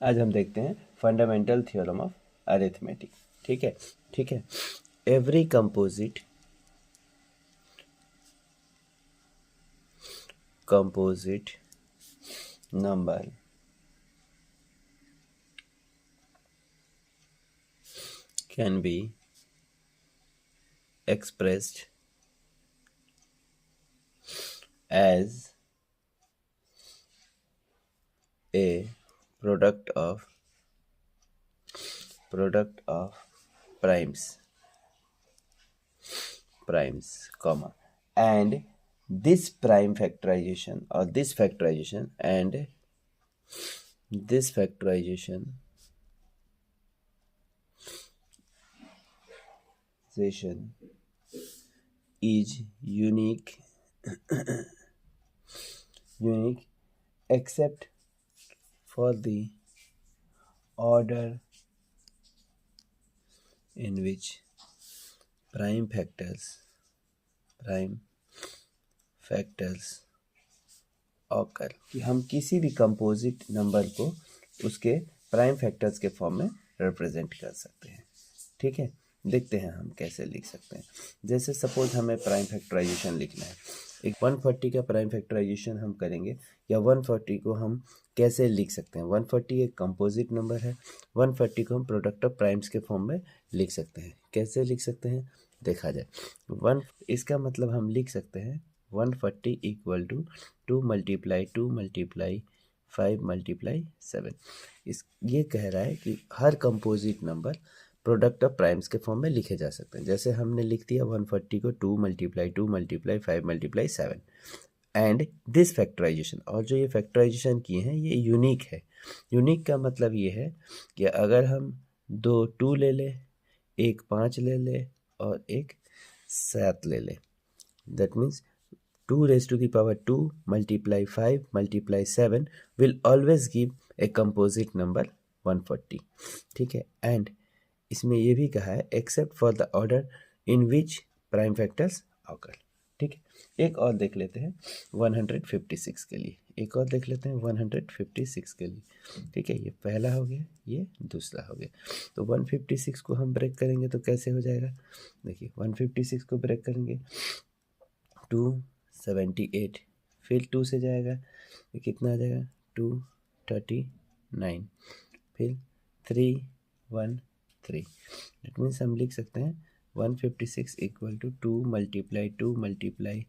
आज हम देखते हैं फंडामेंटल थ्योरम ऑफ अरिथमेटिक। ठीक है। Every composite number can be expressed as a product of primes, comma, and this prime factorization or this factorization and this factorization is unique except for the order in which prime factors occur। कि हम किसी भी composite number को उसके prime factors के form में represent कर सकते हैं। ठीक है, देखते हैं हम कैसे लिख सकते हैं। जैसे सपोज हमें प्राइम फैक्टराइजेशन लिखना है, एक 140 का प्राइम फैक्टराइजेशन हम करेंगे, या 140 को हम कैसे लिख सकते हैं। 140 एक कंपोजिट नंबर है, 140 को हम प्रोडक्ट ऑफ प्राइम्स के फॉर्म में लिख सकते हैं। कैसे लिख सकते हैं देखा जाए। इसका मतलब हम लिख सकते हैं 140 इक्वल टू 2 मल्टीप्लाई 5 मल्टीप्लाई 7। ये कह रहा है कि हर composite number product of primes के फॉर्म में लिखे जा सकते हैं। जैसे हमने लिख दिया 140 को 2 multiply 5 multiply 7 and this factorisation, और जो ये फैक्टराइजेशन किए हैं ये यूनिक है। यूनिक का मतलब ये है कि अगर हम 2 2 ले ले, एक 5 ले ले और एक 7 ले ले, that means 2 raised to the power 2 multiply 5 multiply 7 will always give a composite number 140। ठीक है, एंड इसमें ये भी कहा है except for the order in which prime factors occur. ठीक है, एक और देख लेते हैं 156 के लिए, एक और देख लेते हैं 156 के लिए। ठीक है, ये पहला हो गया, ये दूसरा हो गया। तो 156 को हम ब्रेक करेंगे तो कैसे हो जाएगा, देखिए 156 को ब्रेक करेंगे 278, फिर 2 से जाएगा तो कितना आ जाएगा 239, फिर 313। दैट मीन्स हम लिख सकते हैं 156 इक्वल टू 2 मल्टीप्लाई 3 मल्टीप्लाई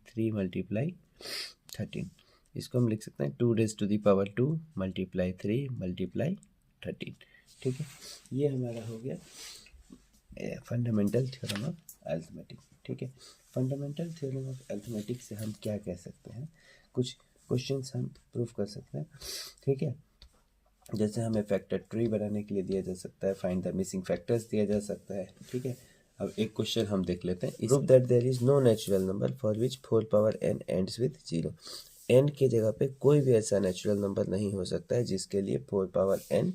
13। इसको हम लिख सकते हैं 2 raised to the power 2 multiply 3 multiply 13। ठीक है, ये हमारा हो गया फंडामेंटल थ्योरम ऑफ अरिथमेटिक। ठीक है, फंडामेंटल थ्योरम ऑफ अरिथमेटिक से हम क्या कह सकते हैं, कुछ क्वेश्चंस हम प्रूव कर सकते हैं। ठीक है, जैसे हमें फैक्टर ट्री बनाने के लिए दिया जा सकता है, फाइंड द मिसिंग फैक्टर्स दिया जा सकता है। ठीक है, अब एक क्वेश्चन हम देख लेते हैं, prove that there is no natural number for which 4 power n ends with 0। n के जगह पे कोई भी ऐसा नेचुरल नंबर नहीं हो सकता है जिसके लिए 4 पावर n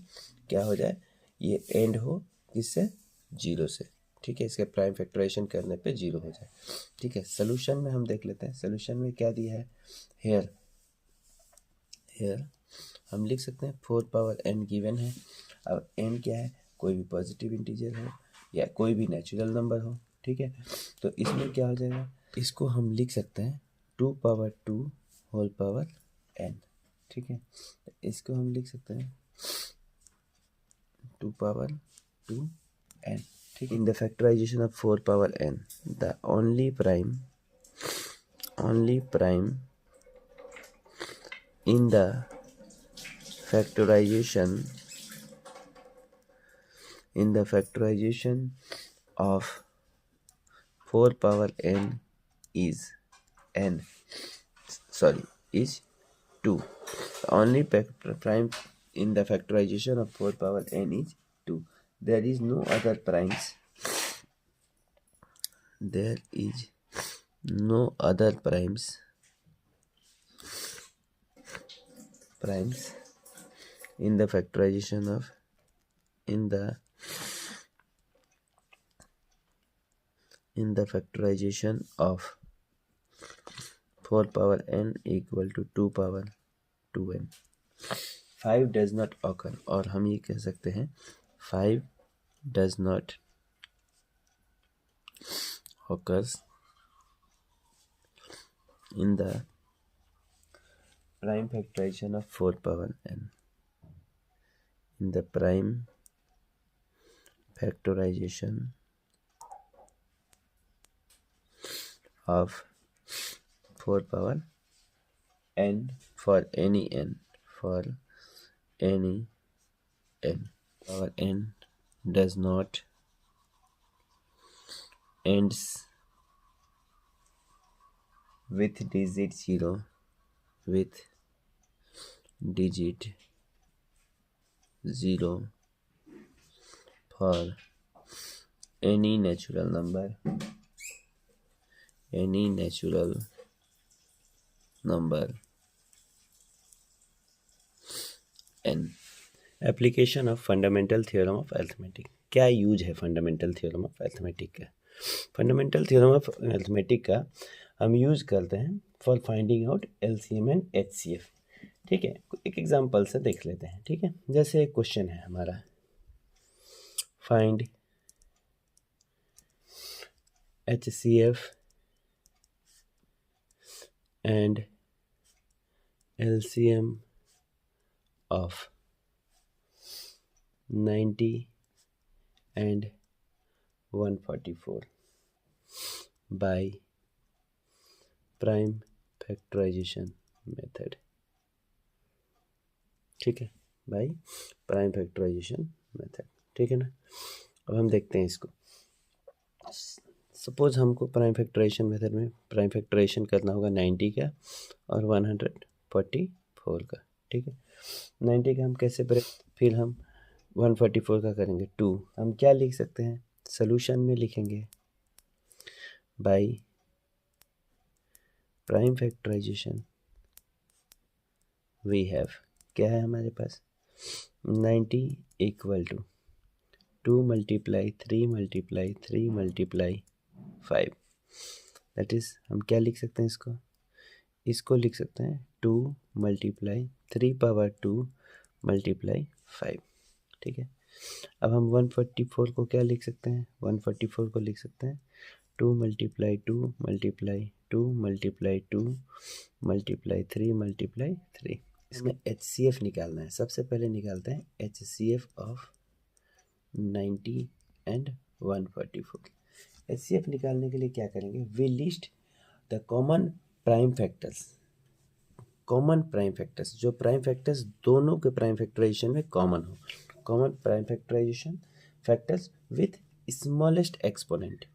क्या हो जाए, ये एंड हो किससे, 0 से। ठीक है, इसके प्राइम फैक्टराइजेशन करने पे 0 हो जाए। ठीक है, सोल्यूशन में हम देख लेते हैं, सोल्यूशन में क्या दिया है, हेयर हम लिख सकते हैं 4 पावर n गिवन है। अब n क्या है, कोई भी पॉजिटिव इंटीजर हो या कोई भी नेचुरल नंबर हो। ठीक है, तो इसमें क्या हो जाएगा, इसको हम लिख सकते हैं 2 पावर 2 होल पावर n। ठीक है, तो इसको हम लिख सकते हैं 2 पावर 2 n। ठीक है, in the factorisation of 4 power n the only prime in the factorization of 4 power n is 2। only prime in the factorization of 4 power n is 2। there is no other primes in the factorization of 4 power n equal to 2 power 2n। 5 does not occur, और हम ये कह सकते हैं 5 does not occurs in the prime factorization of 4 power n. In the prime factorization of 4 power n for any n, for any n, power n does not ends with digit 0, with digit 0 for any natural number, any natural number n. Application of fundamental theorem of arithmetic. क्या use है fundamental theorem of arithmetic का? Fundamental theorem of arithmetic का हम use करते हैं for finding out LCM and HCF. ठीक है, एक एग्जांपल से देख लेते हैं। ठीक है, जैसे एक क्वेश्चन है हमारा, find HCF and LCM of 90 and 144 by prime factorization method। ठीक है, बाय प्राइम फैक्टराइजेशन मेथड। ठीक है ना, अब हम देखते हैं इसको। सपोज हमको प्राइम फैक्टराइजेशन मेथड में प्राइम फैक्टराइजेशन करना होगा 90 का और 144 का। ठीक है, 90 का हम कैसे फिर हम 144 का करेंगे 2। हम क्या लिख सकते हैं, सोल्यूशन में लिखेंगे by prime factorisation we have, क्या है हमारे पास 90 equal to 2 multiply 3 multiply 3 multiply 5। That is हम क्या लिख सकते हैं, इसको लिख सकते हैं 2 मल्टीप्लाई 3 पावर 2 मल्टीप्लाई 5। ठीक है, अब हम 144 को क्या लिख सकते हैं, 144 को लिख सकते हैं 2 multiply 2 multiply 2 multiply 2 multiply 3 multiply 3। इसमें HCF निकालना है। सबसे पहले निकालते हैं HCF ऑफ 90 एंड 144। HCF निकालने के लिए क्या करेंगे, we list the common prime factors. Common prime factors, जो प्राइम फैक्टर्स दोनों के प्राइम फैक्टराइजेशन में कॉमन हो, common prime factorisation factors with smallest exponent,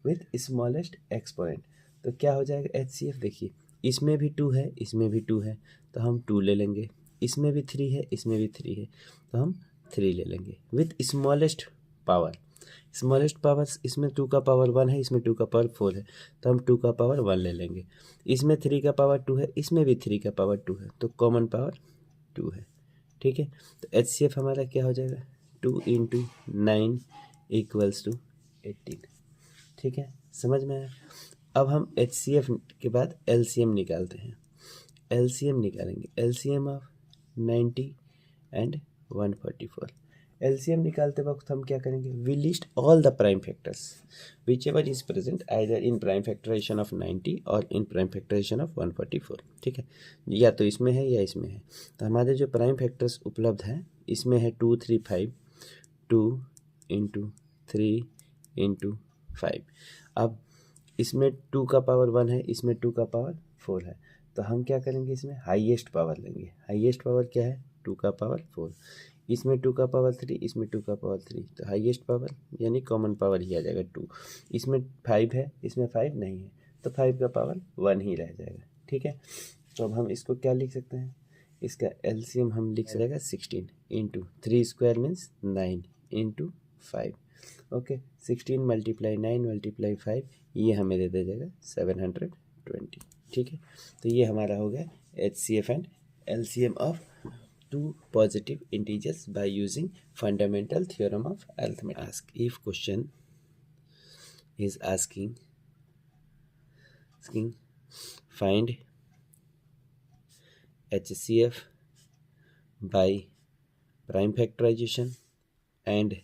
with smallest exponent. तो क्या हो जाएगा HCF, देखिए इसमें भी 2 है, इसमें भी 2 है, तो हम 2 ले लेंगे। इसमें भी 3 है, इसमें भी 3 है, तो हम 3 ले लेंगे with smallest power. Smallest power, इसमें 2 का पावर 1 है, इसमें 2 का पावर 4 है, तो हम 2 का पावर 1 ले लेंगे। इसमें 3 का पावर 2 है, इसमें भी 3 का पावर 2 है, तो कॉमन पावर 2 है। ठीक है, तो HCF हमारा क्या हो जाएगा 2 इंटू 9 इक्वल्स टू 18। ठीक है, समझ में आया। अब हम HCF के बाद LCM निकालते हैं। LCM निकालेंगे, LCM ऑफ 90 एंड 144। LCM निकालते वक्त हम क्या करेंगे, we list all the prime factors whichever is present either in prime factorisation of 90 और इन प्राइम फैक्टराइजेशन ऑफ 144। ठीक है, या तो इसमें है या इसमें है। तो हमारे जो प्राइम फैक्टर्स उपलब्ध हैं, इसमें है 2 3 5, 2 इंटू 3 इंटू 5। अब इसमें 2 का पावर 1 है, इसमें 2 का पावर 4 है, तो हम क्या करेंगे, इसमें हाईएस्ट पावर लेंगे। हाईएस्ट पावर क्या है, 2 का पावर 4, इसमें 2 का पावर 3, इसमें 2 का पावर 3, तो हाईएस्ट पावर यानी कॉमन पावर ही आ जाएगा 2। इसमें 5 है, इसमें 5 नहीं है, तो 5 का पावर 1 ही रह जाएगा। ठीक है, तो अब हम इसको क्या लिख सकते हैं, इसका LCM हम लिख सकते 16 into 3 square means 9 into 5। Okay, 16 multiply 9 multiply 5, ये हमें दे देगा 720। ठीक है, तो ये हमारा हो गया HCF and LCM of 2 positive integers by using fundamental theorem of arithmetic. Ask if question is asking find HCF by prime factorization and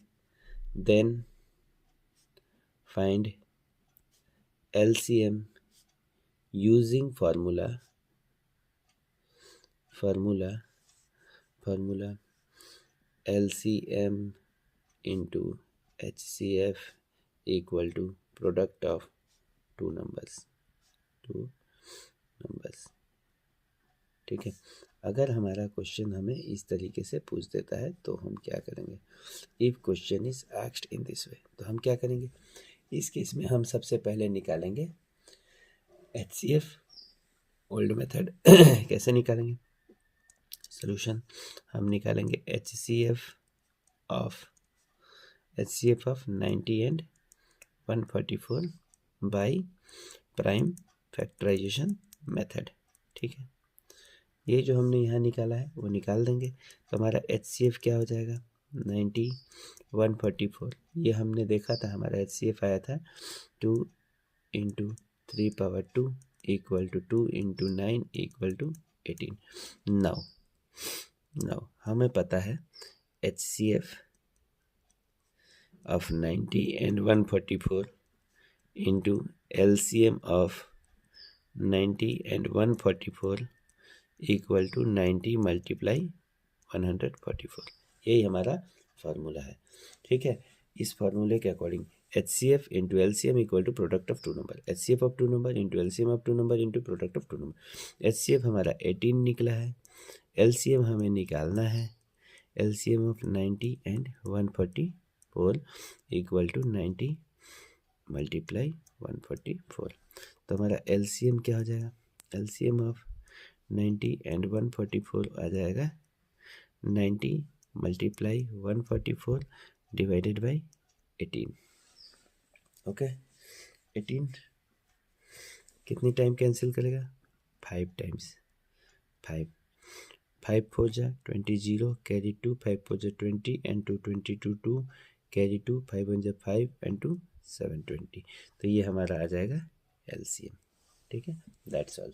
then find LCM using formula LCM into HCF equal to product of two numbers। ठीक है। अगर हमारा question हमें इस तरीके से पूछ देता है तो हम क्या करेंगे? If question is asked in this way, तो हम क्या करेंगे? इस केस में हम सबसे पहले निकालेंगे HCF ओल्ड मेथड। कैसे निकालेंगे? सोल्यूशन हम निकालेंगे HCF of 90 and 144 by prime factorisation method. ठीक है, ये जो हमने यहाँ निकाला है वो निकाल देंगे, तो हमारा HCF क्या हो जाएगा? 90 144। ये हमने देखा था, हमारा HCF आया था 2 into 3 power 2 equal to 2 into 9 equal to 18। Now हमें पता है HCF of 90 and 144 into LCM of 90 and 144 equal to 90 multiply 144। यही हमारा फार्मूला है। ठीक है, इस फार्मूले के according HCF into LCM equal to product of two number, HCF of two number into LCM of two number into product of two number. HCF हमारा 18 निकला है, LCM हमें निकालना है, LCM of 90 and 144 equal to 90 multiply 144। तो हमारा LCM क्या हो जाएगा? LCM ऑफ 90 एंड 144 आ जाएगा 90 मल्टीप्लाई 144 डिवाइडेड बाई 18। ओके, 18 कितनी टाइम कैंसिल करेगा? 5 टाइम्स। 5 4 जा 20 0 कैरी 2 5 4 जा 20 एंड 2 22 2 कैरी 2 5 1 जा 5 एंड 2 720। तो ये हमारा आ जाएगा LCM। ठीक है, दैट्स ऑल।